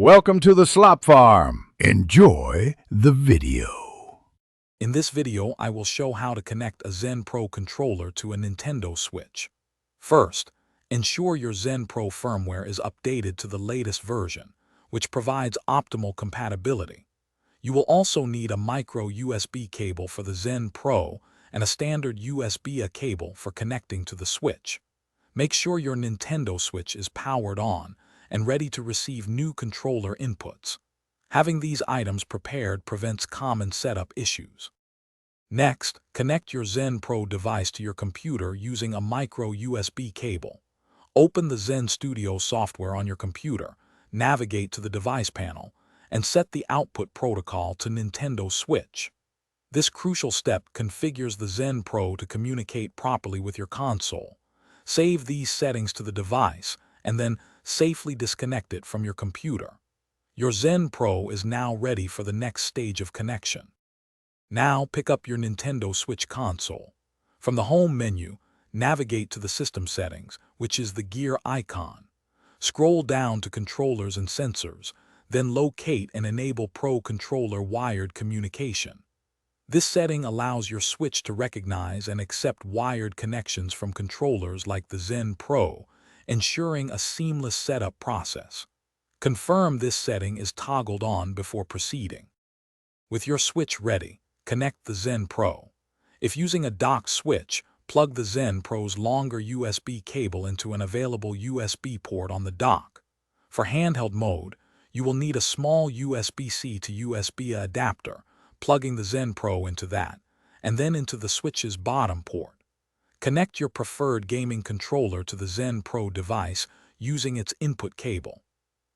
Welcome to the Slop Farm. Enjoy the video. In this video, I will show how to connect a Zen Pro controller to a Nintendo Switch. First, ensure your Zen Pro firmware is updated to the latest version, which provides optimal compatibility. You will also need a micro USB cable for the Zen Pro and a standard USB-A cable for connecting to the Switch. Make sure your Nintendo Switch is powered on and ready to receive new controller inputs. Having these items prepared prevents common setup issues. Next, connect your Zen Pro device to your computer using a micro USB cable. Open the Zen Studio software on your computer, navigate to the device panel, and set the output protocol to Nintendo Switch. This crucial step configures the Zen Pro to communicate properly with your console. Save these settings to the device, and then safely disconnect it from your computer. Your Zen Pro is now ready for the next stage of connection. Now pick up your Nintendo Switch console. From the home menu, navigate to the system settings, which is the gear icon. Scroll down to controllers and sensors, then locate and enable Pro Controller wired communication. This setting allows your Switch to recognize and accept wired connections from controllers like the Zen Pro, ensuring a seamless setup process. Confirm this setting is toggled on before proceeding. With your Switch ready, connect the Zen Pro. If using a docked Switch, plug the Zen Pro's longer USB cable into an available USB port on the dock. For handheld mode, you will need a small USB-C to USB-A adapter, plugging the Zen Pro into that, and then into the Switch's bottom port. Connect your preferred gaming controller to the Zen Pro device using its input cable.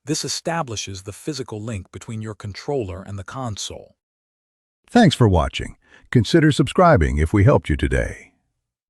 This establishes the physical link between your controller and the console. Thanks for watching. Consider subscribing if we helped you today.